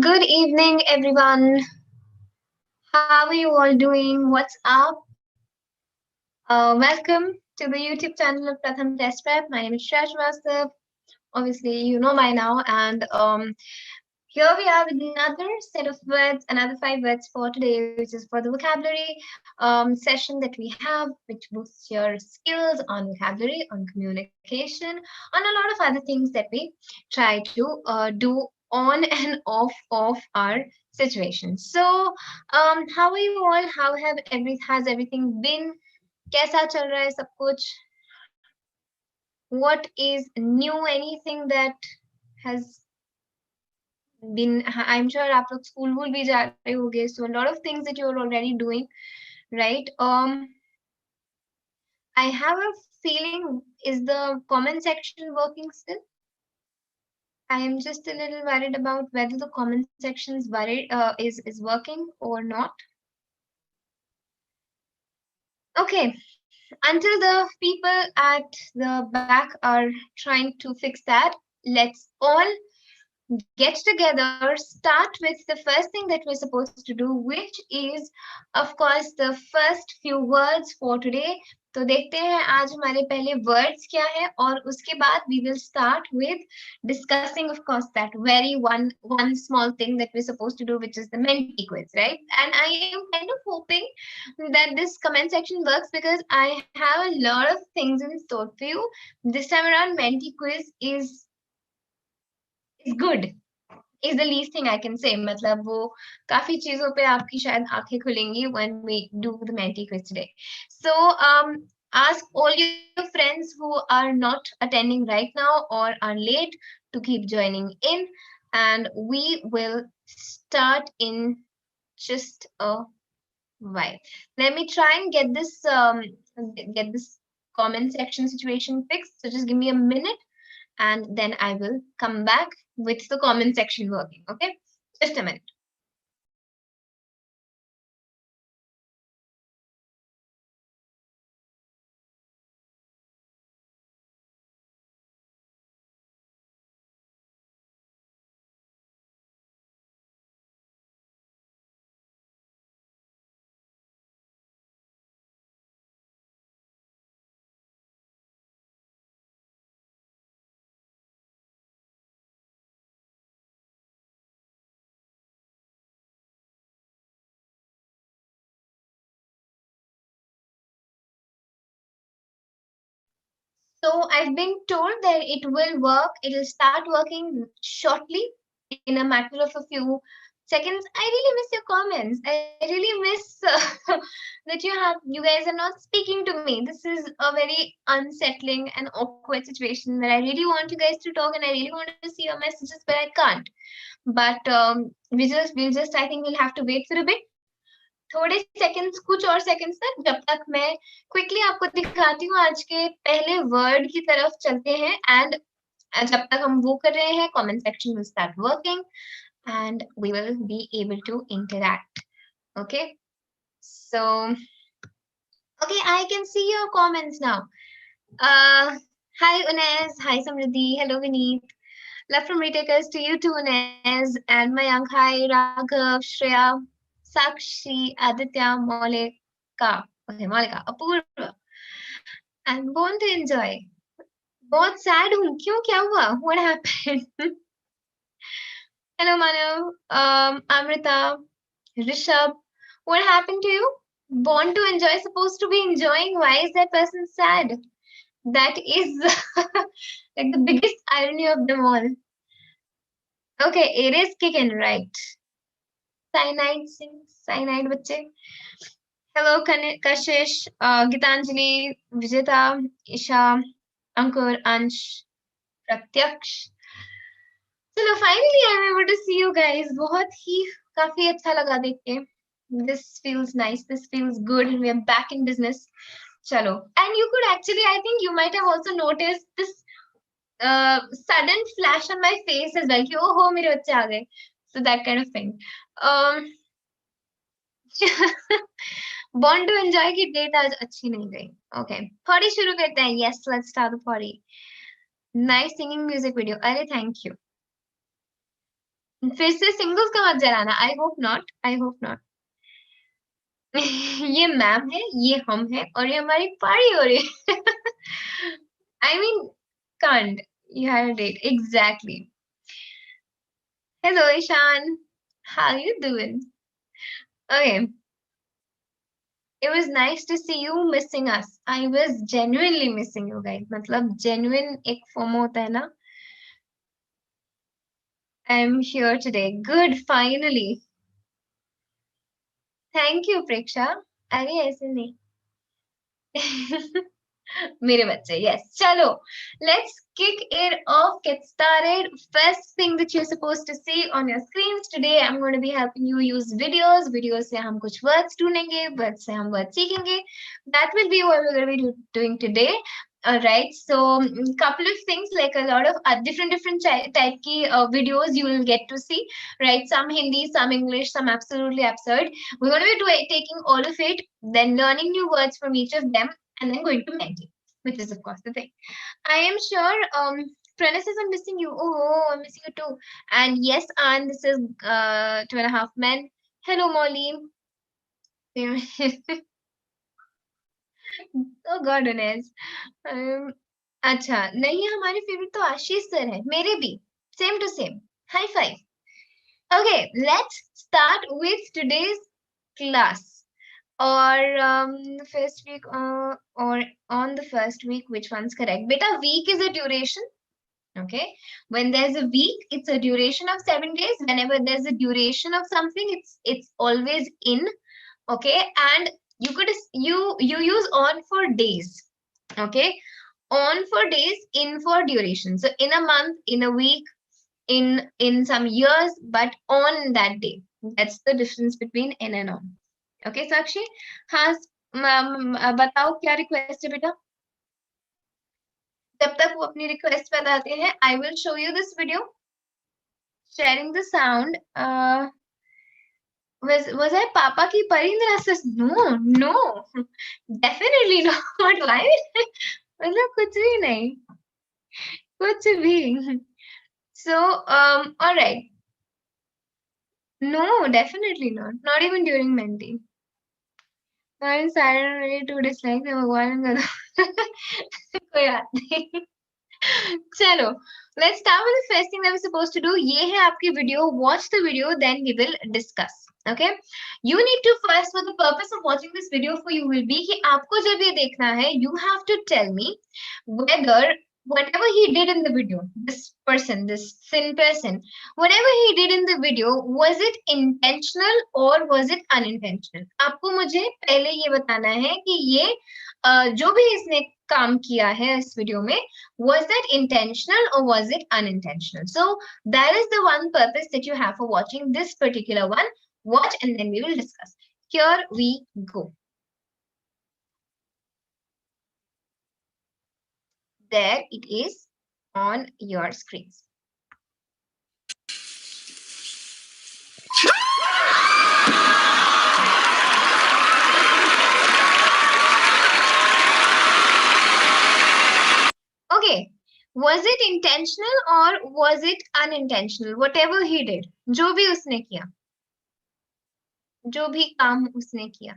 Good evening, everyone. How are you all doing? What's up? Welcome to the YouTube channel of Pratham Test Prep. My name is Srivastava. Obviously, you know by now. And here we are with another set of words, another 5 words for today, which is for the vocabulary session that we have, which boosts your skills on vocabulary, on communication, on a lot of other things that we try to do on and off of our situation. So, how are you all? How has everything been? कैसा चल रहा है सब कुछ? What is new? Anything that has been, I'm sure आप लोग school will भी जा रहे होगे, so a lot of things that you're already doing, right? I have a feeling, is the comment section working still? I am just a little worried about whether the comment section is working or not. Okay, until the people at the back are trying to fix that, let's all get together, start with the first thing that we're supposed to do, which is, of course, the first few words for today. तो देखते हैं आज हमारे पहले words क्या है और उसके बाद we will start with discussing, of course, that very one small thing that we're supposed to do, which is the Menti quiz, right? And I am kind of hoping that this comment section works because I have a lot of things in store for you. This time around, Menti quiz is good. Is the least thing I can say. मतलब वो काफी चीजों पे आपकी शायद आंखें खुलेंगी when we do the Menti quiz today. So ask all your friends who are not attending right now or are late to keep joining in, and we will start in just a while. Let me try and get this comment section situation fixed. So just give me a minute, and then I will come back with the comment section working. Okay, just a minute. So I've been told that it will work. It will start working shortly in a matter of a few seconds. I really miss your comments. I really miss that you guys are not speaking to me. This is a very unsettling and awkward situation where I really want you guys to talk and I really want to see your messages, but I can't. But we'll just I think we'll have to wait for a bit. थोड़े seconds, कुछ और seconds तक, जब तक मैं quickly आपको दिखाती हूँ आज के पहले वर्ड की तरफ चलते हैं. एंड जब तक हम वो कर रहे हैं, comment section will start working and we will be able to interact. Okay, so okay, I can see your comments now. Hi Unes, hi Samriddhi, hello Vineet. Love from retakers to you too, Unes, and Mayank. Hi Raghav, Shreya, Sakshi, Aditya, Molika. Okay, Molika, Apurva. I'm born to enjoy. बहुत sad हूँ. क्यों? क्या हुआ? What happened? Hello Manav, Amrita, Rishabh. What happened to you? Born to enjoy, supposed to be enjoying. Why is that person sad? That is like the biggest irony of them all. Okay, it is kicking, right? Cyanide, cyanide, बच्चे. Hello, Kashish, Gitanjali, Vijita, Isha, Ankur, Ansh, Pratyaksh. चलो finally I'm able to see you guys. बहुत ही काफी अच्छा लगा देख के. This feels nice. This feels good. We are back in business. Chalo. And you could actually, I think you might have also noticed this sudden flash on my face as well. कि oh मेरे बच्चे आ गए. So that kind of thing. Born to enjoy की date आज अच्छी नहीं गई. Okay. Party शुरू करते हैं. Yes, let's start the party. Nice singing music video. अरे thank you. फिर से सिंगल्स का मत जलाना. I hope not. I hope not. ये मैम है, ये हम है, और ये हमारी पार्टी हो रही है. I mean, can't. You had a date. Exactly. Hello, Ishan. How you doing? Okay. It was nice to see you missing us. I was genuinely missing you guys. मतलब genuine एक FOMO होता है ना. I'm here today. Good, finally. Thank you, Preksha. अरे ऐसे नहीं. मेरे बच्चे, yes. चलो, let's kick it off, get started. First thing that you're supposed to see on your screens today, I'm going to be helping you use videos. Videos से हम कुछ words ढूंढेंगे, words से हम words सीखेंगे. That will be what we're going to be doing today. All right, so couple of things, like a lot of different type की videos you will get to see, right? Some Hindi, some English, some absolutely absurd. We're going to be taking all of it, then learning new words from each of them, and then going to maintain, which is of course the thing. I am sure Pranav says I'm missing you. Oh, I'm missing you too. And yes, and this is 2.5 Men. Hello, Molly. Oh God, Unes. अच्छा, नहीं, हमारे favourite तो आशीष sir है, मेरे भी. Same to same. High five. Okay, let's start with today's class. Or first week, or on the first week, which one's correct? Beta, week is a duration. Okay, when there's a week, it's a duration of 7 days. Whenever there's a duration of something, it's always in. Okay, and you could you use on for days. Okay, on for days, in for duration. So in a month, in a week, in some years, but on that day. That's the difference between in and on. Okay, Sakshi? हाँ, बताओ क्या request है बेटा? जब तक वो अपनी request बताते हैं, I will show you this video. Sharing the sound. Was I Papa की परिंद्रा says no, definitely not. Why? मतलब कुछ भी नहीं, कुछ भी. So all right. No, definitely not even during Mehndi. Not in Saturday to dislike the भगवान का कोई बात नहीं. चलो, let's start with the first thing that we're supposed to do. ये है आपकी video. Watch the video, then we will discuss. Okay? You need to first, for the purpose of watching this video for you will be कि आपको जब ये देखना है, you have to tell me whether whatever he did in the video, this person, this thin person, whatever he did in the video, was it intentional or was it unintentional? आपको मुझे पहले ये बताना है कि ये जो भी इसने काम किया है इस वीडियो में, was that intentional or was it unintentional? So that is the one purpose that you have for watching this particular one. Watch and then we will discuss. Here we go. There it is on your screens. Okay, was it intentional or was it unintentional? Whatever he did, जो भी उसने किया, जो भी काम उसने किया.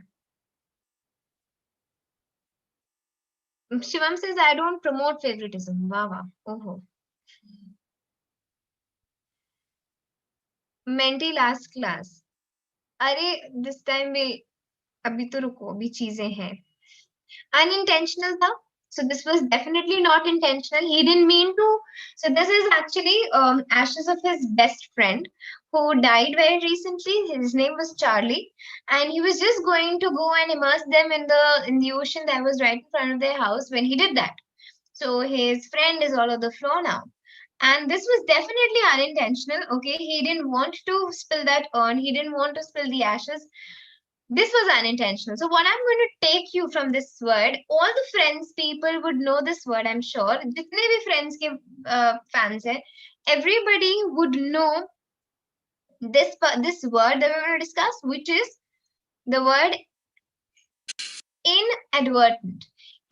Shivam says, I don't promote favoritism. Wow, wow. Oh. Menti last class. अरे, this time भी, अभी तो रुको, अभी चीजें हैं. Unintentional था. So this was definitely not intentional. He didn't mean to. So this is actually ashes of his best friend who died very recently. His name was Charlie, and he was just going to go and immerse them in the ocean that was right in front of their house when he did that. So his friend is all over the floor now. And this was definitely unintentional. Okay, he didn't want to spill that urn. He didn't want to spill the ashes. This was unintentional. So what I'm going to take you from this word, all the friends people would know this word, I'm sure. जितने भी friends के fans हैं, everybody would know this word that we're going to discuss, which is the word inadvertent.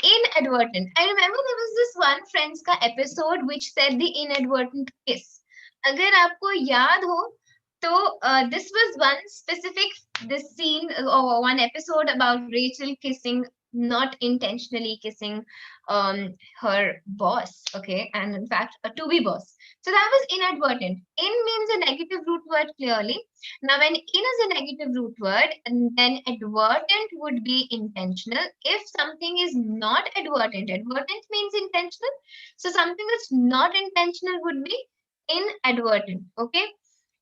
Inadvertent. I remember there was this one friends का episode which said the inadvertent kiss. अगर आपको याद हो, So this was one specific this scene or one episode about Rachel kissing, not intentionally kissing her boss. Okay, and in fact a to be boss. So that was inadvertent. In means a negative root word clearly. Now when in is a negative root word, and then advertent would be intentional. If something is not advertent, advertent means intentional. So something that's not intentional would be inadvertent. Okay.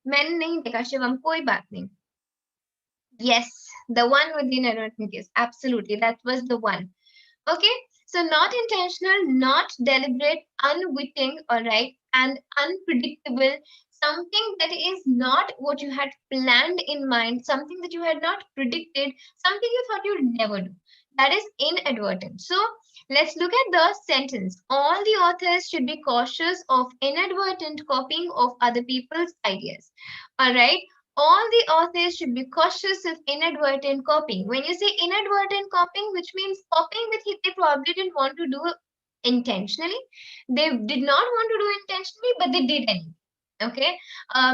मैंने नहीं देखा शिवम कोई बात नहीं. Yes, the one with the inadvertent case. Absolutely, that was the one. Okay, so not intentional, not deliberate, unwitting, all right, and unpredictable. Something that is not what you had planned in mind, something that you had not predicted, something you thought you'd never do. That is inadvertent. So let's look at the sentence. All the authors should be cautious of inadvertent copying of other people's ideas. All right. All the authors should be cautious of inadvertent copying. When you say inadvertent copying, which means copying that they probably didn't want to do intentionally. They did not want to do intentionally, but they did anyway. Okay.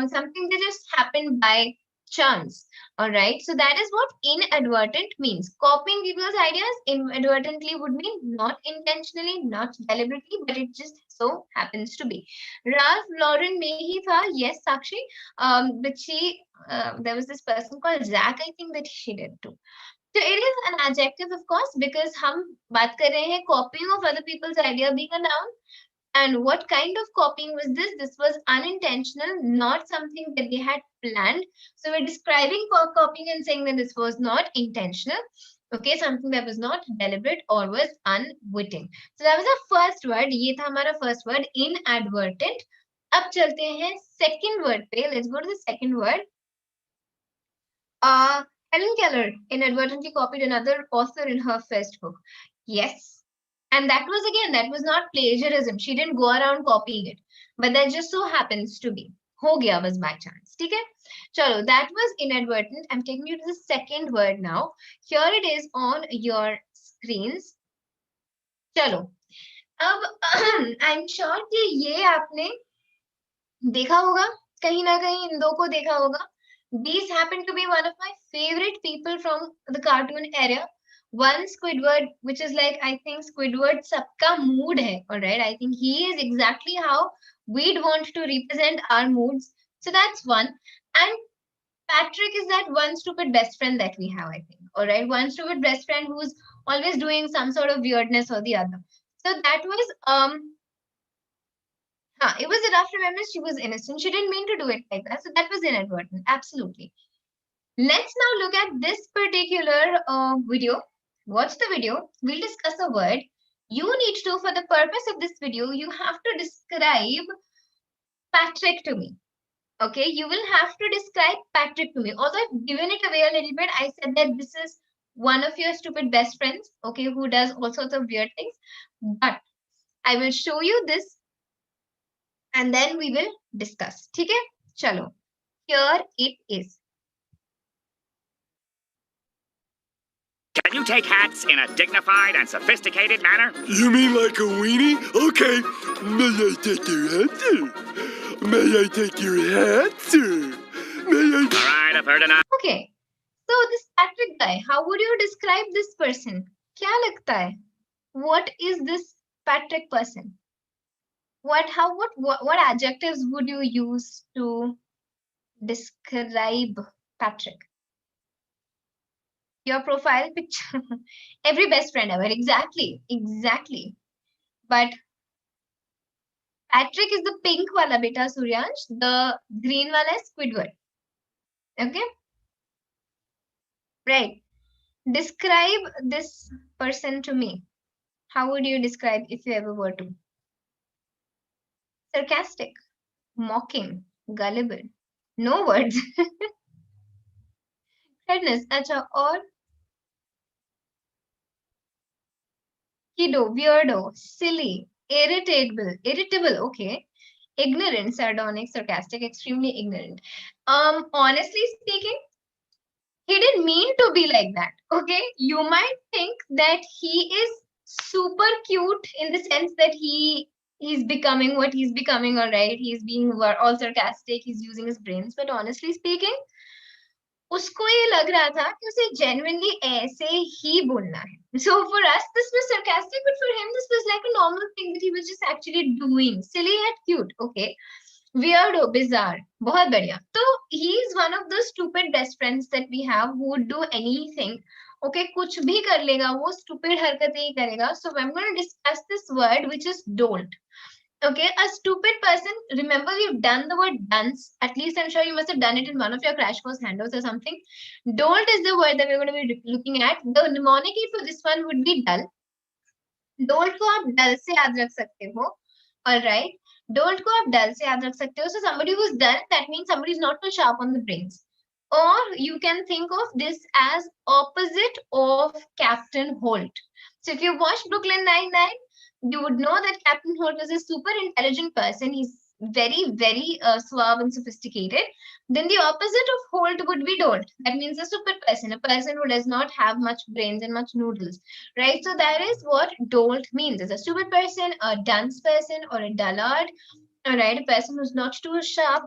Something that just happened by chance. All right. So that is what inadvertent means. Copying people's ideas inadvertently would mean not intentionally, not deliberately, but it just so happens to be. Ralph Lauren में ही था. Yes, Sakshi. But there was this person called Zach. I think that she did too. So it is an adjective, of course, because हम बात कर रहे हैं copying of other people's idea being a noun. And what kind of copying was this? This was unintentional, not something that they had planned. So we're describing copying and saying that this was not intentional. Okay, something that was not deliberate or was unwitting. So that was our first word. ये था हमारा first word, inadvertent. अब चलते हैं second word पे. Let's go to the second word. Helen Keller inadvertently copied another author in her first book. Yes. And that was again, that was not plagiarism. She didn't go around copying it. But that just so happens to be. Ho gaya was by chance. Okay? Chalo, that was inadvertent. I'm taking you to the second word now. Here it is on your screens. Chalo. I'm sure कि ये आपने देखा होगा कहीं ना कहीं इन दो को देखा होगा. These happen to be one of my favorite people from the cartoon era. One Squidward, which is like, I think Squidward sabka mood hai, all right? I think he is exactly how we'd want to represent our moods. So that's one. And Patrick is that one stupid best friend that we have, I think, all right? One stupid best friend who's always doing some sort of weirdness or the other. So that was, it was a rough remembrance. She was innocent. She didn't mean to do it like that. So that was inadvertent. Absolutely. Let's now look at this particular video. Watch the video. We'll discuss a word. You need to, for the purpose of this video, you have to describe Patrick to me. Okay, you will have to describe Patrick to me. Although I've given it away a little bit, I said that this is one of your stupid best friends, okay, who does all sorts of weird things. But I will show you this and then we will discuss. Okay? Chalo. Here it is. Can you take hats in a dignified and sophisticated manner? You mean like a weenie? Okay. May I take your hat, sir? May I take your hat, sir? May I... All right, I've heard enough. Okay. So this Patrick guy, how would you describe this person? Kya lagta hai? What is this Patrick person? What adjectives would you use to describe Patrick? Your profile picture. Every best friend ever. Exactly. But Patrick is the pink wala beta Suryansh. The green wala is Squidward. Okay? Right. Describe this person to me. How would you describe if you ever were to? Sarcastic, mocking, gullible. No words. Goodness. Acha, or kiddo, weirdo, silly, irritable, okay. Ignorant, sardonic, sarcastic, extremely ignorant. Honestly speaking, he didn't mean to be like that, okay? You might think that he is super cute in the sense that he He's becoming what he's becoming, all right. He's being all sarcastic. He's using his brains. But honestly speaking, उसको ये लग रहा था कि उसे genuinely ऐसे ही बोलना है. So for us, this was sarcastic, but for him, this was like a normal thing that he was just actually doing. Silly yet cute, okay? Weirdo, bizarre, बहुत बढ़िया. So he is one of the stupid best friends that we have who would do anything. Okay, कुछ भी कर लेगा, वो stupid हरकतें ही करेगा. So I'm going to discuss this word, which is dolt. Okay, a stupid person. Remember, we've done the word dunce. At least I'm sure you must have done it in one of your crash course handouts or something. Dolt is the word that we're going to be looking at. The mnemonic for this one would be dull. Dolt को आप dull से याद रख सकते हो. All right. Dolt को आप dull से याद रख सकते हो. So somebody who's dull, that means somebody is not too sharp on the brains. Or you can think of this as opposite of Captain Holt. So if you watched Brooklyn Nine-Nine, you would know that Captain Holt was a super intelligent person. He's very, very suave and sophisticated. Then the opposite of Holt would be Dolt. That means a stupid person, a person who does not have much brains and much noodles, right? So that is what Dolt means. It's a stupid person, a dunce person, or a dullard. All right, a person who's not too sharp.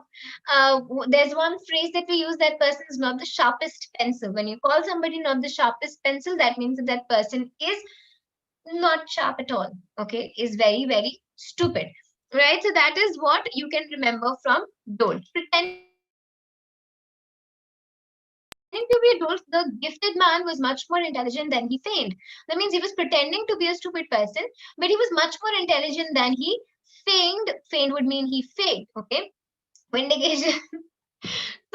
There's one phrase that we use, that person is not the sharpest pencil. When you call somebody not the sharpest pencil, that means that that person is not sharp at all. Okay, is very, very stupid. Right, so that is what you can remember from Dolt. Pretending to be a dolt, the gifted man was much more intelligent than he feigned. That means he was pretending to be a stupid person, but he was much more intelligent than he feigned. Feigned would mean he faked. Okay, vindication.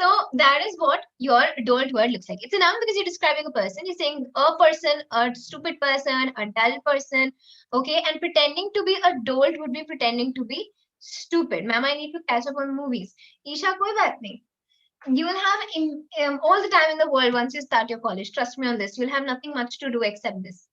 So that is what your dolt word looks like. It's a noun because you're describing a person. You're saying a person, a stupid person, a dull person. Okay, and pretending to be a dolt would be pretending to be stupid. Ma'am, I need to catch up on movies. Isha, koi baat nahi. You will have all the time in the world once you start your college. Trust me on this. You'll have nothing much to do except this.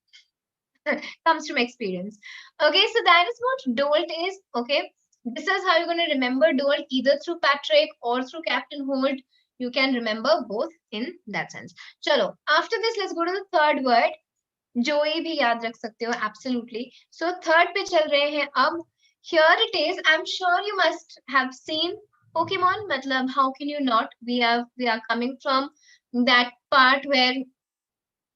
Comes from experience. Okay, so that is what dolt is. Okay, this is how you're going to remember dolt, either through Patrick or through Captain Holt. You can remember both in that sense. Chalo, after this, let's go to the third word. Joey bhi yaad rakh sakte ho, absolutely. So third pe chal rahe hain ab. Here it is. I'm sure you must have seen Pokemon. Matlab, how can you not? We are coming from that part where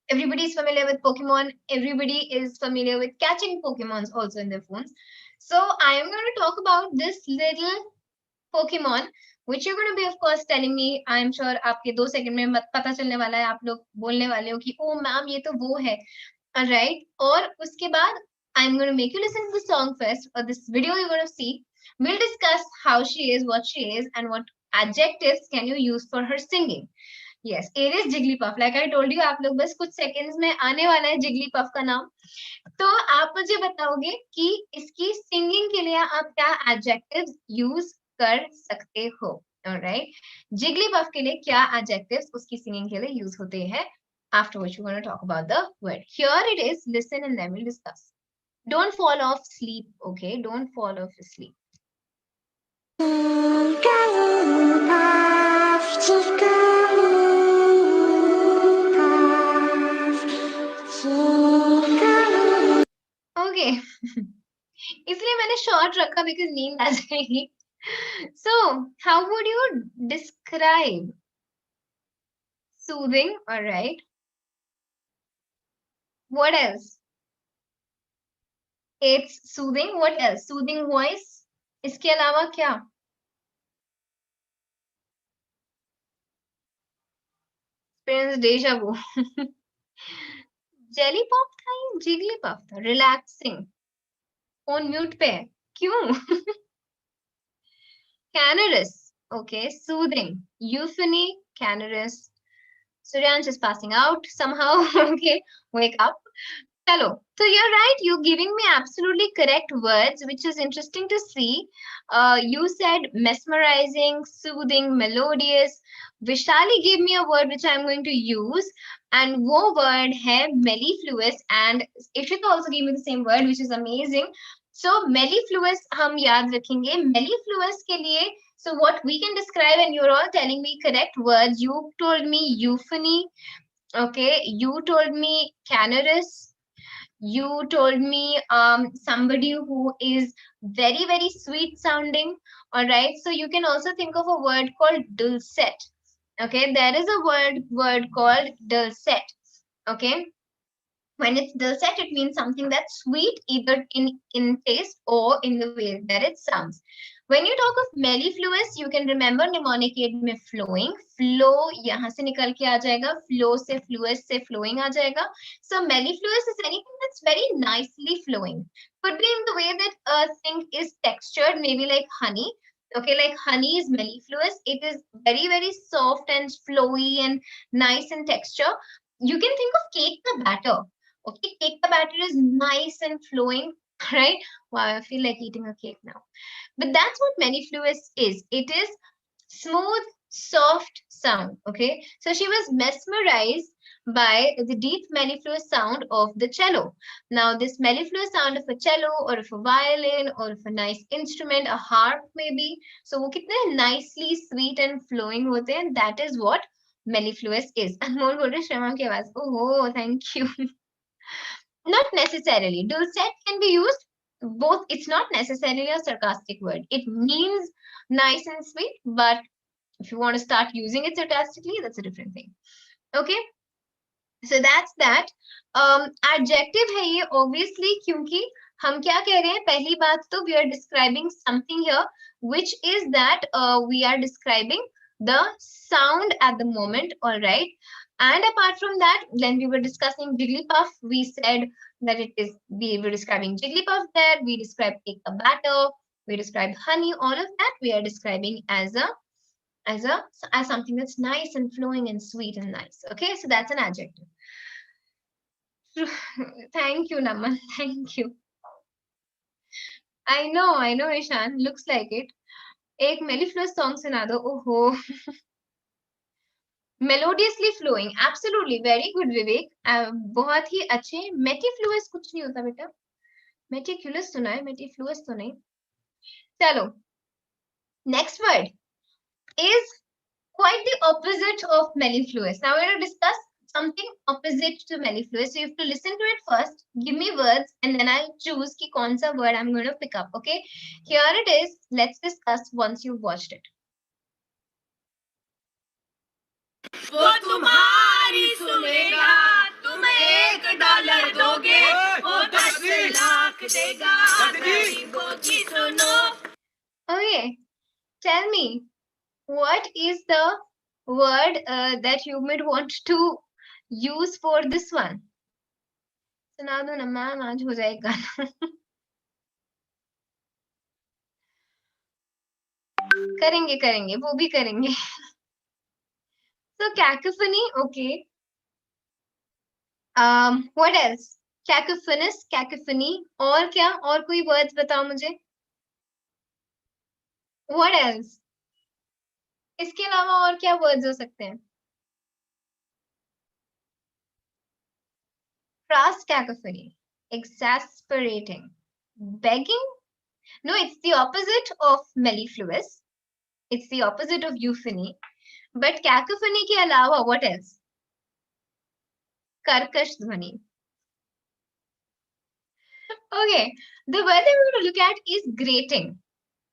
everybody is familiar with Pokemon. Everybody is familiar with catching Pokemons also in their phones. So I am going to talk about this little Pokemon, which you're going to be, of course, telling me. I'm sure आपके 2 second में पता चलने वाला है. आप लोग बोलने वाले हो कि ओ मैम ये तो वो है. All right. और उसके बाद I'm going to make you listen to the song first, or this video you're going to see. We'll discuss how she is, what she is, and what adjectives can you use for her singing. Yes, it is Jigglypuff. Like I told you, आप लोग बस कुछ seconds में आने वाला है Jigglypuff का नाम. तो आप मुझे बताओगे कि इसकी singing के लिए आप क्या adjectives use कर सकते हो. Alright. Jigglypuff के लिए क्या adjectives उसकी singing के लिए use होते हैं. After which we're going to talk about the word. Here it is. Listen and then we'll discuss. Don't fall off sleep. Okay, don't fall off asleep. Okay. इसलिए मैंने short रखा because नींद आ जाएगी. So, how would you describe soothing? All right. What else? It's soothing. What else? Soothing voice. इसके अलावा क्या? Experience deja vu. Jellypuff था या Jigglypuff था? Relaxing. On mute पे. क्यों? Canorous. Okay. Soothing. Euphony. Canorous. Suryansh is passing out somehow. Okay. Wake up. Hello. So you're right. You're giving me absolutely correct words, which is interesting to see. You said mesmerizing, soothing, melodious. Vishali gave me a word which I'm going to use. And wo word hai mellifluous. And Ishita also gave me the same word, which is amazing. So mellifluous hum yaad rakhenge. Mellifluous ke liye, so what we can describe, and you're all telling me correct words. You told me euphony. Okay. You told me canorous. You told me somebody who is very, very sweet sounding. All right. So you can also think of a word called dulcet. Okay. There is a word called dulcet. Okay. When it's dulcet, it means something that's sweet, either in taste or in the way that it sounds. When you talk of mellifluous, you can remember mnemonic aid में flowing. Flow यहाँ से निकल के आ जाएगा. Flow से fluous से flowing आ जाएगा. So mellifluous is anything that's very nicely flowing. Could be in the way that a thing is textured, maybe like honey. Okay, like honey is mellifluous. It is very, very soft and flowy and nice in texture. You can think of cake the batter. Okay, cake the batter is nice and flowing, right? Wow, I feel like eating a cake now. But that's what mellifluous is. It is smooth, soft sound. Okay, so she was mesmerized by the deep mellifluous sound of the cello. Now, this mellifluous sound of a cello or of a violin or of a nice instrument, a harp maybe. So, वो कितने nicely sweet and flowing होते हैं. That is what mellifluous is. अनमोल बोल रहे श्रेमा की आवाज. Oh, thank you. Not necessarily. Dulcet can be used both. It's not necessarily a sarcastic word. It means nice and sweet, but if you want to start using it sarcastically, that's a different thing. Okay. So that's that. Adjective है ये obviously क्योंकि हम क्या कह रहे हैं पहली बात तो we are describing something here which is that we are describing the sound at the moment. All right. And apart from that, when we were discussing Jigglypuff, we said that we were describing Jigglypuff there, we described cake the batter, we described honey, all of that we are describing as something that's nice and flowing and sweet and nice. Okay, so that's an adjective. Thank you, Naman. Thank you. I know, Ishan. Looks like it. एक mellifluous song सुना दो. ओहो. Melodiously flowing, absolutely, very good, Vivek. बहुत ही अच्छे. Mellifluous कुछ नहीं होता बेटा. Meticulous सुना है, mellifluous तो नहीं. चलो. Next word is quite the opposite of mellifluous. Now we're going to discuss something opposite to mellifluous. So you have to listen to it first. Give me words, and then I'll choose ki kaun sa word I'm going to pick up. Okay. Here it is. Let's discuss once you've watched it. वो तुम्हारी सुनेगा, तुम $1 दोगे, वो 10 लाख देगा, गरीबों की सुनो. Okay, tell me, what is the word that you might want to use for this one? सुना दो ना मैम, आज हो जाएगा. करेंगे, वो भी करेंगे. So cacophony, okay. What else? Cacophonous, cacophony. और क्या? और कोई words बताओ मुझे. What else? इसके अलावा और क्या words हो सकते हैं? Crass cacophony, exasperating, begging. No, it's the opposite of mellifluous. It's the opposite of euphony. But cacophony के अलावा what else? कर्कश ध्वनि. Okay, the word that we're going to look at is grating.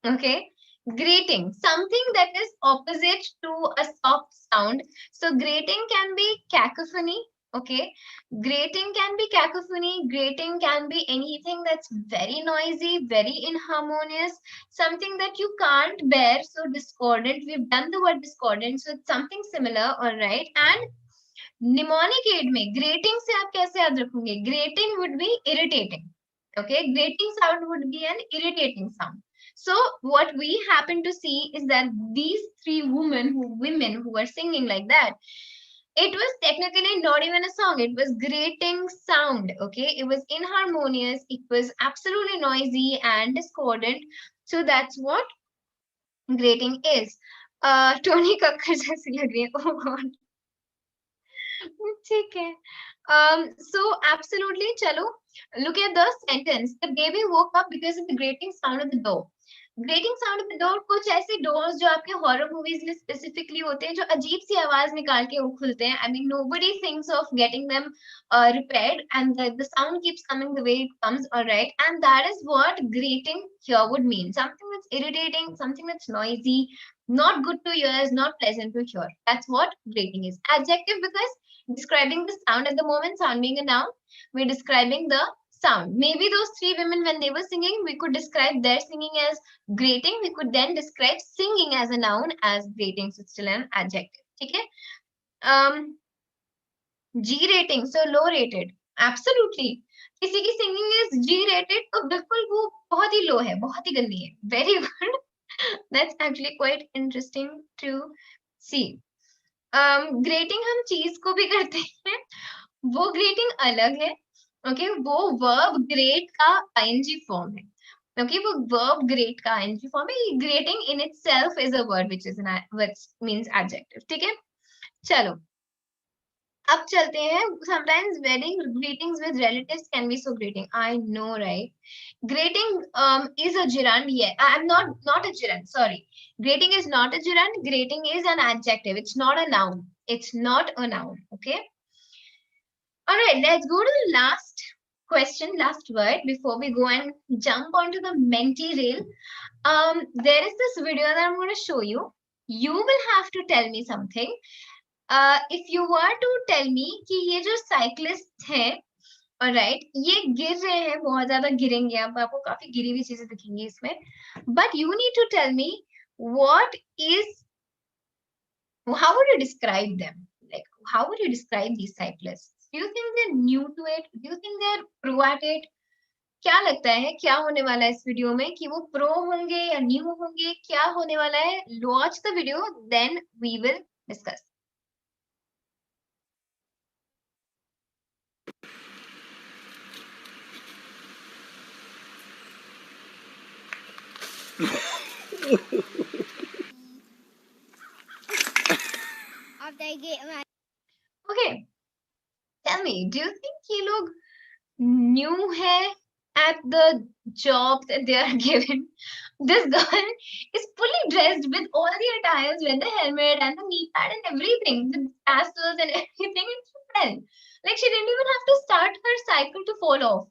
Okay, grating, something that is opposite to a soft sound. So grating can be cacophony. Okay, grating can be cacophony. Grating can be anything that's very noisy, very inharmonious, something that you can't bear. So discordant, we've done the word discordant, so it's something similar. All right, and mnemonic aid में grating से आप कैसे याद रखोगे? Grating would be irritating. Okay, grating sound would be an irritating sound. So what we happen to see is that these three women who were singing like that, it was technically not even a song. It was grating sound. Okay, it was inharmonious. It was absolutely noisy and discordant. So that's what grating is. Tony Kakkar जैसी लग रही है. Oh God. ठीक है. So absolutely, chalo. Look at the sentence. The baby woke up because of the grating sound of the door. Grating sound में door कुछ ऐसे doors जो आपके हॉरर मूवीज में स्पेसिफिकली होते हैं, जो अजीब सी आवाज निकाल के वो खुलते हैं. I mean nobody thinks of getting them repaired, and the sound keeps coming the way it comes. All right, and that is what grating here would mean. Something that's irritating, something that's noisy, not good to ears, not pleasant to hear. That's what grating is. Adjective, because describing the sound. At the moment, sound being a noun, we're describing the sound. Maybe those three women, when they were singing, we could describe their singing as grating. We could then describe singing as a noun as grating. So it's still an adjective. Okay. G rating, so low rated. Absolutely. किसी की singing is G rated, तो बिल्कुल वो बहुत ही low है, बहुत ही गंदी है. Very good. That's actually quite interesting to see. Grating हम चीज को भी करते हैं, वो grating अलग है. Okay, वो verb grate का ing form है. Okay, वो verb grate का ing form है. Grating in itself is a word which means adjective. ठीक है, चलो अब चलते हैं. Sometimes wedding greetings with relatives can be so grating. I know, right? Grating is a gerund. Yeah, I'm not a gerund. Sorry, grating is not a gerund. Grating is an adjective. It's not a noun. It's not a noun. Okay. All right, let's go to the last question, last word before we go and jump onto the Menti rail. There is this video that I'm going to show you. You will have to tell me something. If you were to tell me कि ये जो cyclists हैं, alright, ये गिर रहे हैं, बहुत ज़्यादा गिरेंगे, अब आपको काफी गिरी हुई चीजें दिखेंगी इसमें. But you need to tell me how would you describe them? Like, how would you describe these cyclists? Do you think they're new to it? Do you think they're pro at it? क्या लगता है क्या होने वाला है इस video में, कि वो प्रो होंगे या न्यू होंगे, क्या होने वाला है? Watch the video, then we will discuss. Okay, tell me, do you think ये लोग new है at the job that they are given? This girl is fully dressed with all the attires, with the helmet and the knee pad and everything, the tassels and everything. It's well, like she didn't even have to start her cycle to fall off.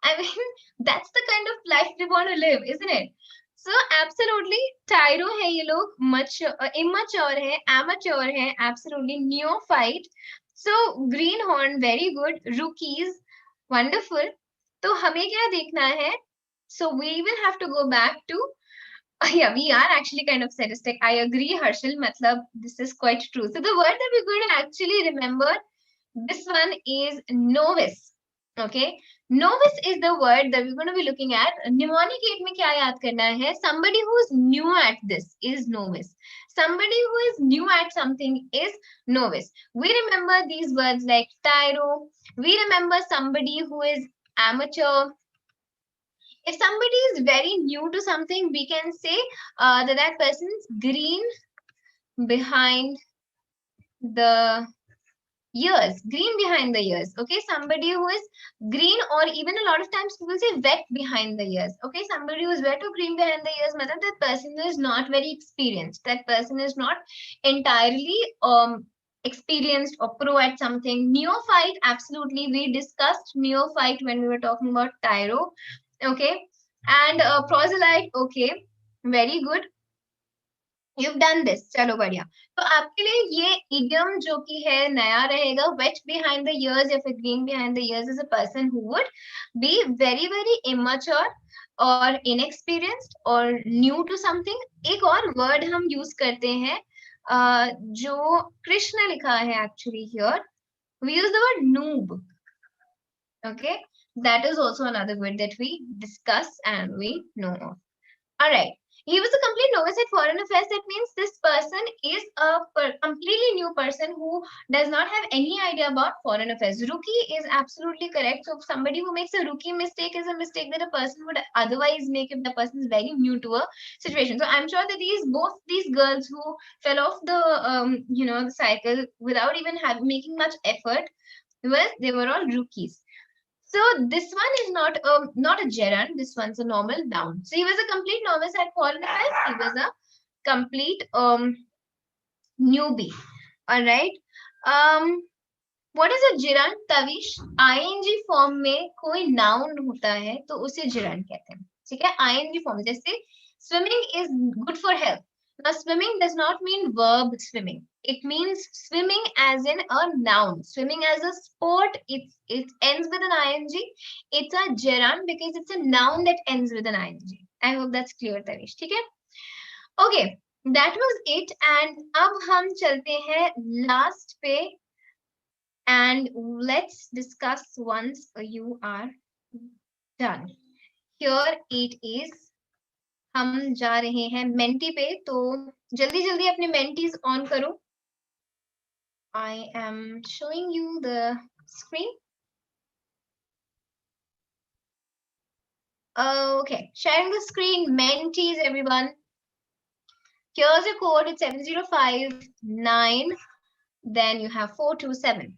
I mean, that's the kind of life we want to live, isn't it? So absolutely, tyro है ये लोग, immature है, amateur है, absolutely neophyte. So greenhorn, very good. Rookies, wonderful. तो हमें क्या देखना है? So we will have to go back to, yeah, we are actually kind of sadistic. I agree, Harshal, matlab, this is quite true. So the word that we're going to actually remember, this one is novice. Okay, novice is the word that we're going to be looking at. Mnemonicate में क्या याद करना है? Somebody who is new at this is novice. Somebody who is new at something is novice. We remember these words like tyro. We remember somebody who is amateur. If somebody is very new to something, we can say that person's green behind the ears, green behind the ears. Okay, somebody who is green, or even a lot of times people say wet behind the ears. Okay, somebody who is wet or green behind the ears, matlab that person is not very experienced. That person is not entirely experienced or pro at something. Neophyte, absolutely. We discussed neophyte when we were talking about tyro. Okay, and proselyte. Okay, very good. You've done this. चलो बढ़िया. तो आपके लिए ये idiom जो कि है नया रहेगा. Wet behind the ears या फिर green behind the ears is a person who would be very very immature or inexperienced or new to something. एक और word हम use करते हैं जो कृष्ण लिखा है actually here. We use the word noob. Okay, that is also another word that we discuss and we know of. All right. He was a complete novice at foreign affairs. That means this person is a completely new person who does not have any idea about foreign affairs. Rookie is absolutely correct. So somebody who makes a rookie mistake is a mistake that a person would otherwise make if the person is very new to a situation. So I'm sure that both these girls who fell off the the cycle without even making much effort, they were all rookies. So this one is not a gerund. This one's a normal noun. So he was a complete novice at qualifiers. He was a complete newbie. All right. What is a gerund, Tavish? ing form में कोई noun होता है तो उसे gerund कहते हैं. ठीक है? ing form जैसे swimming is good for health. Now swimming does not mean verb swimming. It means swimming as in a noun. Swimming as a sport, it ends with an ing. It's a gerund because it's a noun that ends with an ing. I hope that's clear, Tavish. ठीक है? Okay, that was it. And अब हम चलते हैं last पे. And let's discuss once you are done. Here it is. हम जा रहे हैं मेंटी पे, तो जल्दी जल्दी अपने मेंटीज ऑन करो. I am showing you the screen. Okay, sharing the screen, mentees, everyone. Here's your code. It's 7059. Then you have 427.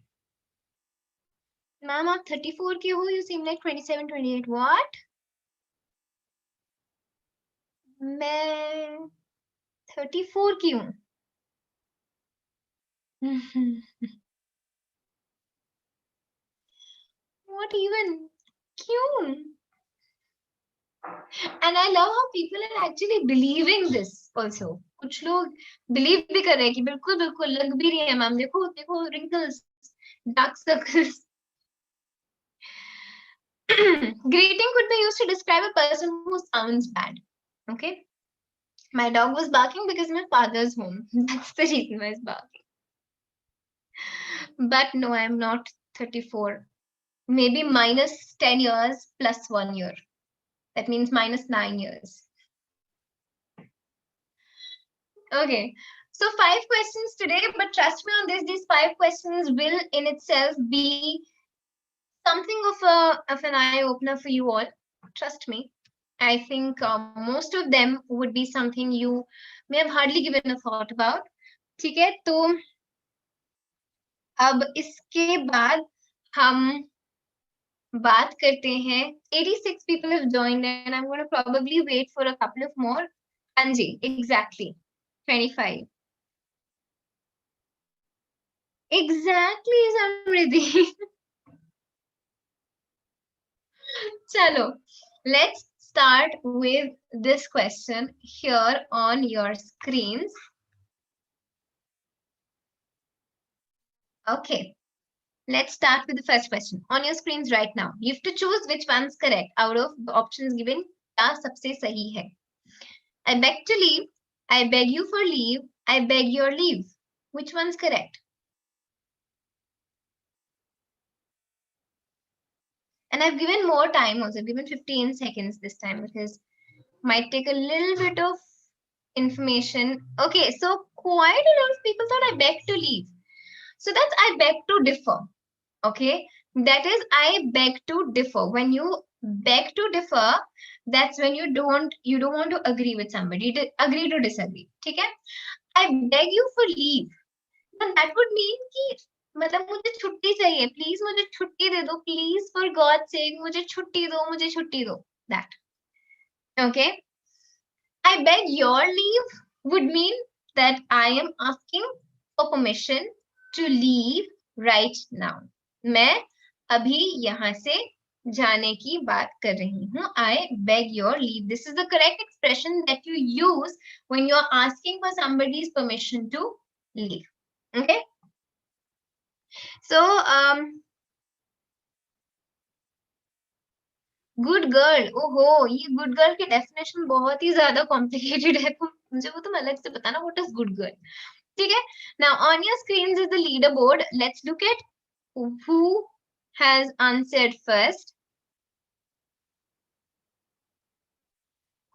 Ma'am, आप 34 के हो? You seem like 27, 28. What? मैं 34 की हूँ. What even? क्यों? And I love how people are actually believing this also. कुछ लोग believe भी कर रहे हैं कि बिल्कुल बिल्कुल लग भी रही है मैम. देखो देखो wrinkles, dark circles. Grating could be used to describe a person who sounds bad. Okay. My dog was barking because my father's home. That's the reason why it's barking. But no, I'm not 34. Maybe minus 10 years plus 1 year. That means minus 9 years. Okay. So 5 questions today, but trust me on this, these 5 questions will in itself be something of an eye opener for you all. Trust me. I think most of them would be something you may have hardly given a thought about. ठीक है, तो अब इसके बाद हम बात करते हैं. 86 people have joined and I'm going to probably wait for a couple of more. Anji, exactly. 25. Exactly, Samriddhi. Chalo, let's start with this question here on your screens. Okay, let's start with the first question on your screens right now. You have to choose which one's correct out of the options given. क्या सबसे सही है? I beg to leave. I beg you for leave. I beg your leave. Which one's correct? And I've given more time also. I've given 15 seconds this time because might take a little bit of information. Okay, so quite a lot of people thought I beg to leave. So that's I beg to differ. Okay, that is I beg to differ. When you beg to differ, that's when you don't want to agree with somebody. Agree to disagree. Okay, I beg you for leave. Then that would mean कि मतलब मुझे छुट्टी चाहिए. Please मुझे छुट्टी दे दो. Please for God's sake मुझे छुट्टी दो. मुझे छुट्टी दो. That. Okay. I beg your leave would mean that I am asking for permission to leave right now. मैं अभी यहाँ से जाने की बात कर रही हूँ. I beg your leave. This is the correct expression that you use when you are asking for somebody's permission to leave. Okay. So good girl. ओहो, ये good girl की definition बहुत ही ज़्यादा complicated है. मुझे वो तुम अलग से बताना. What is good girl? ठीक है. Now on your screens is the leaderboard. Let's look at who has answered first.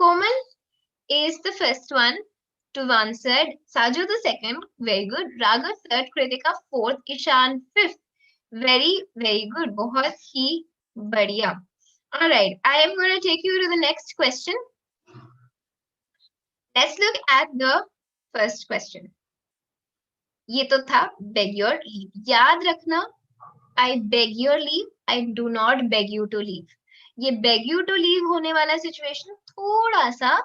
Komal is the first one to have answered. Saju the second. Very good. Raghav third. Kritika fourth. Ishan fifth. Very, very good. बहुत ही बढ़िया. All right. I am going to take you to the next question. Let's look at the first question. ये तो था beg your leave. याद रखना I beg your leave. I do not beg you to leave. ये beg you to leave होने वाला situation थोड़ा सा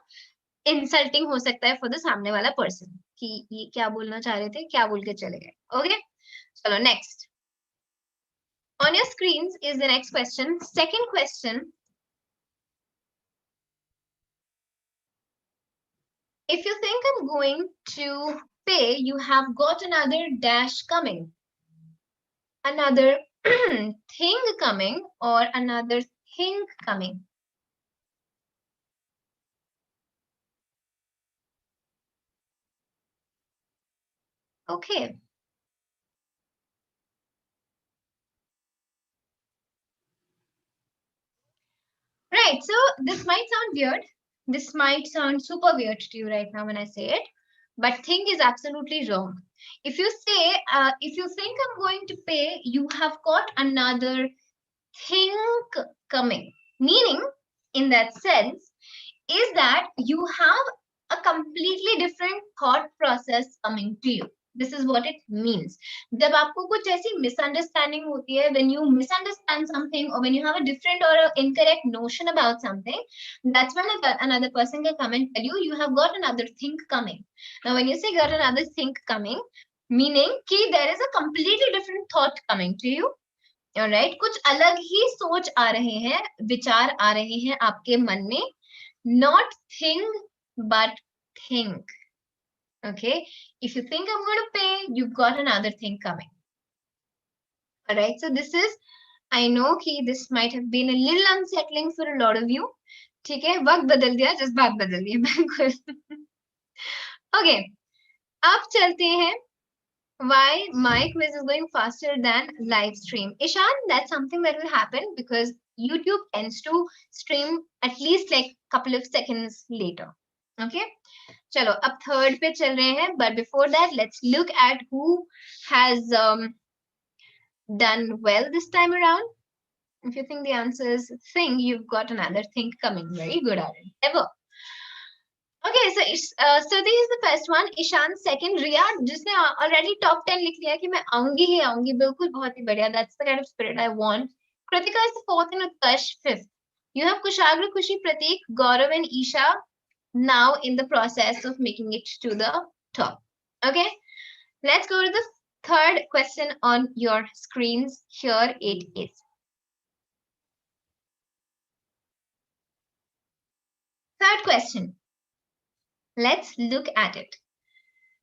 insulting हो सकता है for the सामने वाला person कि ये क्या बोलना चाह रहे थे, क्या बोल के चले गए. Okay, चलो next. On your screens is the next question. Second question. If you think I'm going to pay, you have got another dash coming. Another thing coming or another thing coming. Okay. Right, so this might sound weird. This might sound super weird to you right now when I say it, but thing is absolutely wrong. If you say, if you think I'm going to pay, you have got another thing coming. Meaning, in that sense, is that you have a completely different thought process coming to you. This is what it means. जब आपको कुछ ऐसी misunderstanding होती है, when you misunderstand something or when you have a different or an incorrect notion about something, that's when another person can come and tell you, you have got another thing coming. Now, when you say got another thing coming, meaning कि there is a completely different thought coming to you. Alright, कुछ अलग ही सोच आ रहे हैं, विचार आ रहे हैं आपके मन में. Not thing, but think. Okay, if you think I'm going to pay, you've got another thing coming. All right, so this is, I know कि this might have been a little unsettling for a lot of you. ठीक है, वक्त बदल दिया, just बात बदल दी बिल्कुल. Okay, अब चलते हैं. Why my quiz is going faster than live stream? Ishan, that's something that will happen because YouTube tends to stream at least like a couple of seconds later. Okay, चलो अब third पे चल रहे हैं, but before that let's look at who has done well this time around. If you think the answer is thing, you've got another thing coming. Very good at it. Ever. Okay, so this is the first one. Ishan second. Riya जिसने already top 10 लिख लिया कि मैं आऊंगी ही आऊंगी, बिल्कुल बहुत ही बढ़िया. That's the kind of spirit I want. Kritika is the fourth and Utkarsh fifth. You have Kushagra, Kushi, Pratik, Gaurav and Isha now in the process of making it to the top. Okay, let's go to the third question on your screens. Here it is. Third question. Let's look at it.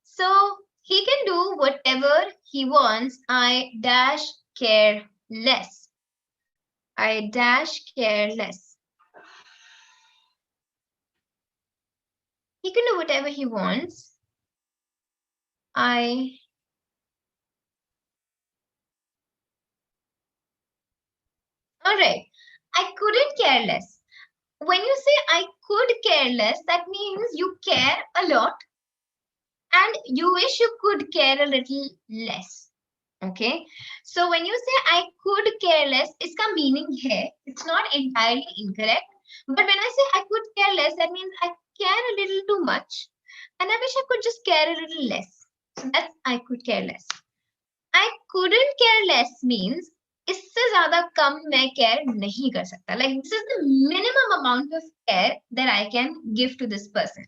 So he can do whatever he wants. I dash care less. I dash care less. He can do whatever he wants. All right. I couldn't care less. When you say I could care less, that means you care a lot and you wish you could care a little less. Okay. So when you say I could care less, iska meaning hai. It's not entirely incorrect. But when I say I could care less, that means I care a little too much and I wish I could just care a little less. So that's I could care less. I couldn't care less means इससे ज़्यादा कम मैं care नहीं कर सकता. Like this is the minimum amount of care that I can give to this person.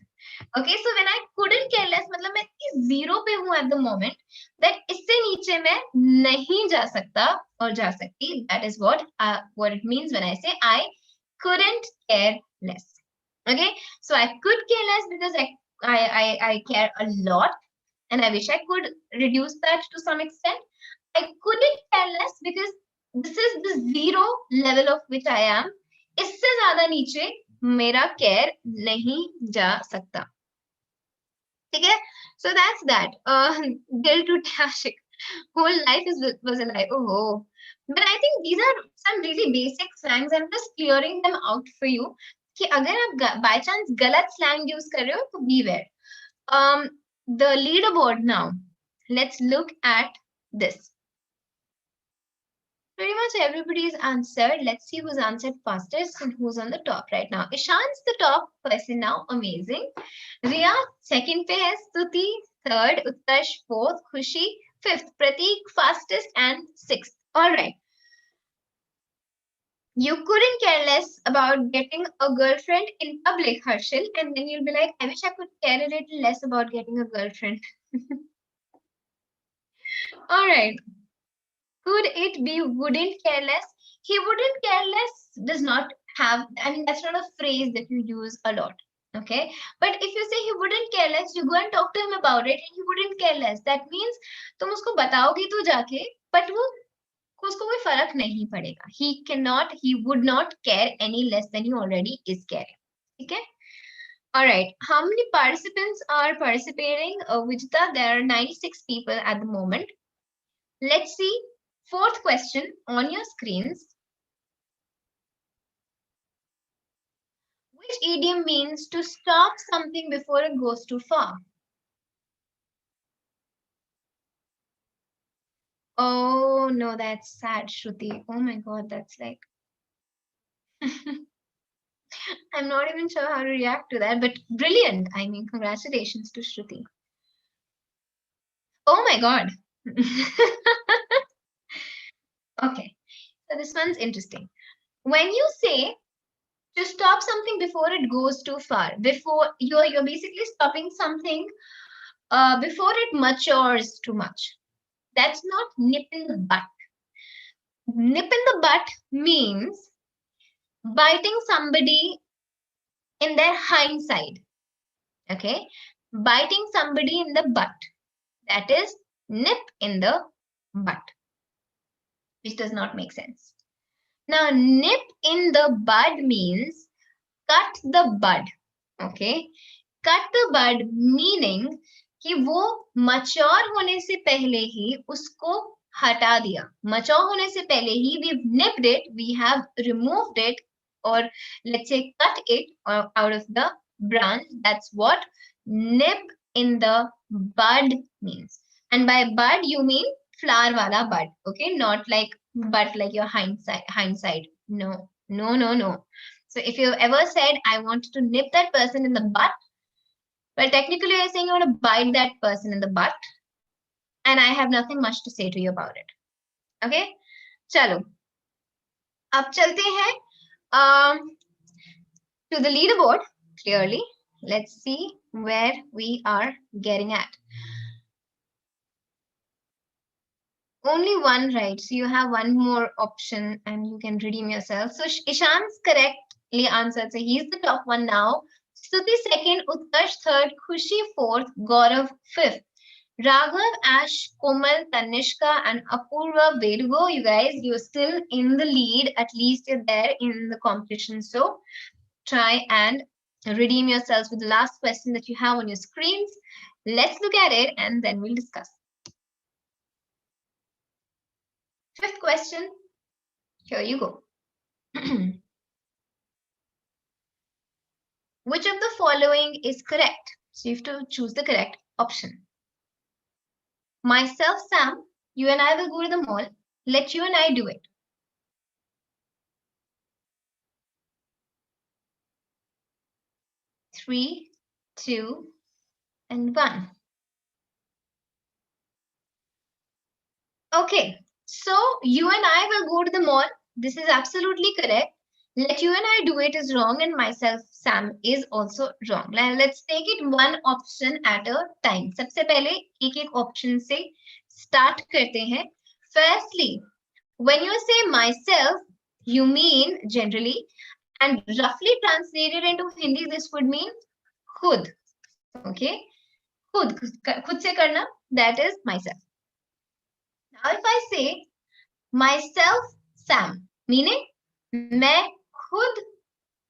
Okay, so when I couldn't care less, मतलब मैं इस zero पे हूँ at the moment, that इससे नीचे मैं नहीं जा सकता और जा सकती. That is what it means when I say I couldn't care less. Okay, so I could care less because I care a lot and I wish I could reduce that to some extent. I couldn't care less because this is the zero level of which I am. इससे ज़्यादा नीचे मेरा care नहीं जा सकता. ठीक है? So that's that. Dil to Tashik. Whole life was a lie. Oh. But I think these are some really basic slangs. I'm just clearing them out for you. कि अगर आप by chance गलत slang use कर रहे हो तो beware. The leaderboard now. Let's look at this. Pretty much everybody's answered. Let's see who's answered fastest and who's on the top right now. Ishan's the top person now. Amazing. Riya, second पे है. Stuti, third. Utkarsh, fourth. Khushi, fifth. Pratik, fastest and sixth. All right. You couldn't care less about getting a girlfriend in public, Harshil, and then you'll be like, I wish I could care a little less about getting a girlfriend. All right. Could it be wouldn't care less? He wouldn't care less does not have, I mean, that's not a phrase that you use a lot. Okay. But if you say he wouldn't care less, you go and talk to him about it and he wouldn't care less. That means तुम उसको बताओगी तो जाके, but वो उसको कोई फर्क नहीं पड़ेगा. He would not care any less than he already is caring. Okay. All right. How many participants are participating? Vijita, there are 96 people at the moment. Let's see. Fourth question on your screens. Which idiom means to stop something before it goes too far? Oh, no, that's sad, Shruti. Oh my God, that's like... I'm not even sure how to react to that, but brilliant. I mean, congratulations to Shruti. Oh my God. Okay, so this one's interesting. When you say to stop something before it goes too far, before you're basically stopping something before it matures too much. That's not nip in the butt. Nip in the butt means biting somebody in their hindsight. Okay, biting somebody in the butt. That is nip in the butt, which does not make sense. Now, nip in the bud means cut the bud. Okay, cut the bud meaning कि वो mature होने से पहले ही उसको हटा दिया. Mature होने से पहले ही we've nipped it, we have removed it, or let's say cut it out of the branch. That's what nip in the bud means. And by bud you mean flower wala bud. Okay, not like but like your hindsight. No. So if you ever said I wanted to nip that person in the butt, well, technically you're saying you want to bite that person in the butt, and I have nothing much to say to you about it. Okay, chalo. Ab chalte hain to the leaderboard. Clearly, let's see where we are getting at. Only one right, so you have one more option and you can redeem yourself. So Ishan's correctly answered, so he's the top one now. Stuti second, Utkarsh third, Khushi fourth, Gaurav fifth. Raghav, Ash, Komal, Tanishka and Apurva, way to go, you guys. You're still in the lead, at least you're there in the competition. So try and redeem yourselves with the last question that you have on your screens. Let's look at it and then we'll discuss. Fifth question, here you go. Which of the following is correct? So you have to choose the correct option. Myself, Sam, you and I will go to the mall. Let you and I do it. Three, two, and one. Okay. So you and I will go to the mall. This is absolutely correct. Let you and I do it is wrong, and myself, Sam, is also wrong. Now, let's take it one option at a time. सबसे पहले एक option से start करते हैं. Firstly, when you say myself, you mean generally, and roughly translated into Hindi, this would mean खुद. Okay, खुद से करना, that is myself. Now, if I say myself, Sam, meaning मैं खुद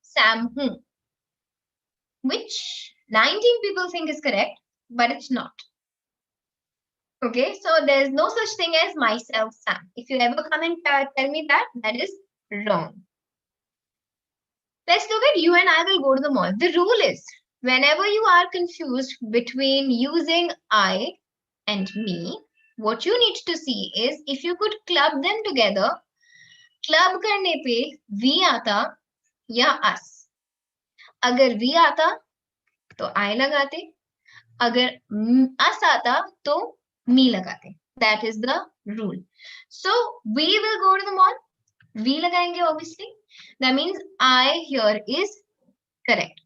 Sam हूँ, which 19 people think is correct, but it's not. Okay, so there's no such thing as myself, Sam. If you ever come and tell me that, that is wrong. Let's look at you and I will go to the mall. The rule is, whenever you are confused between using I and me, what you need to see is if you could club them together, club करने पे we आता या us. अगर we आता तो I लगाते, अगर us आता तो me लगाते. That is the rule. So we will go to the mall. We lagayenge obviously. That means I here is correct.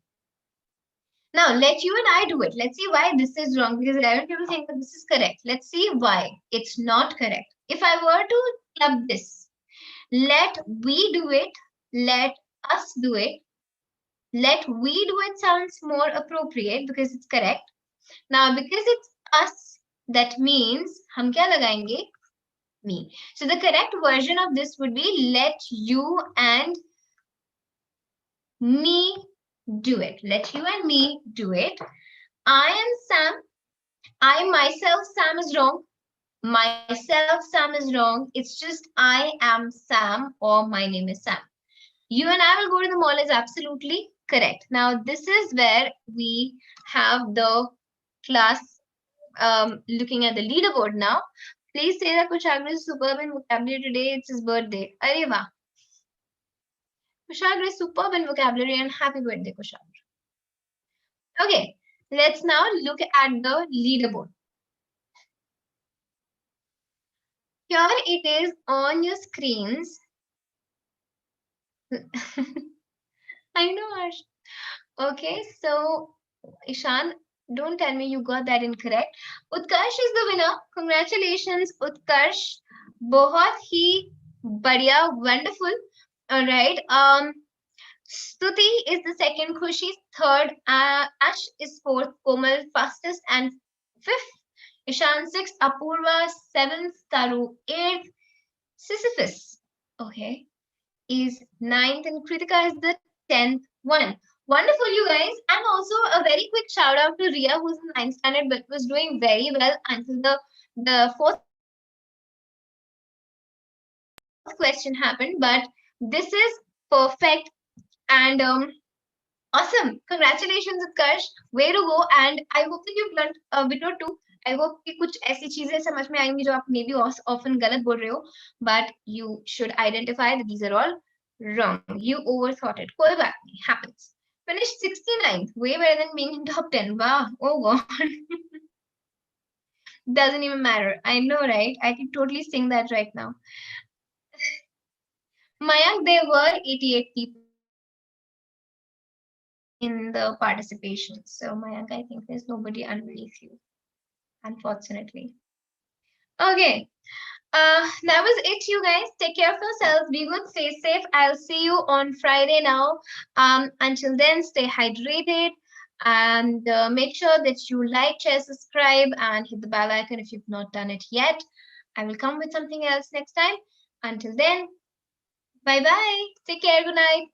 Now let you and I do it. Let's see why this is wrong, because 11 people think that this is correct. Let's see why it's not correct. If I were to club this, let we do it, let us do it, let we do it sounds more appropriate because it's correct. Now because it's us, that means hum kya lagayenge? Me. So the correct version of this would be let you and me do it. Let you and me do it. I am Sam. I myself, Sam is wrong. Myself, Sam is wrong. It's just I am Sam or my name is Sam. You and I will go to the mall is absolutely correct. Now, this is where we have the class looking at the leaderboard now. Please say that Kushagra is superb in vocabulary today. It's his birthday. Areva. Kushagra is superb in vocabulary and happy birthday, Kushagra. Okay, let's now look at the leaderboard. Here it is on your screens. I know, Harsh. Okay, so Ishan, don't tell me you got that incorrect. Utkarsh is the winner. Congratulations, Utkarsh. Bahut hi badhiya, wonderful. All right. Stuti is the second. Khushi is third. Ash is fourth. Komal fastest and fifth. Ishan sixth. Apurva seventh. Taru eighth. Sisyphus, okay, is ninth, and Kritika is the 10th one. Wonderful, you guys. And also a very quick shout out to Ria, who's in 9th standard but was doing very well until the fourth question happened. But this is perfect and awesome. Congratulations, Utkarsh. Way to go. And I hope that you've learned a bit or two. I hope कि कुछ ऐसी चीजें समझ में आएंगी जो आप maybe often गलत बोल रहे हो, but you should identify that these are all wrong. You overthought it. कोई बात नहीं, happens. Finished 69th, way better than being in top 10. Wow, oh god. Doesn't even matter. I know, right? I can totally sing that right now. Mayank, there were 88 people in the participation. So Mayank, I think there's nobody underneath you, unfortunately. Okay. That was it, you guys. Take care of yourselves. Be good, stay safe. I'll see you on Friday now. Until then, stay hydrated and make sure that you like, share, subscribe, and hit the bell icon if you've not done it yet. I will come with something else next time. Until then, bye-bye. Take care. Good night.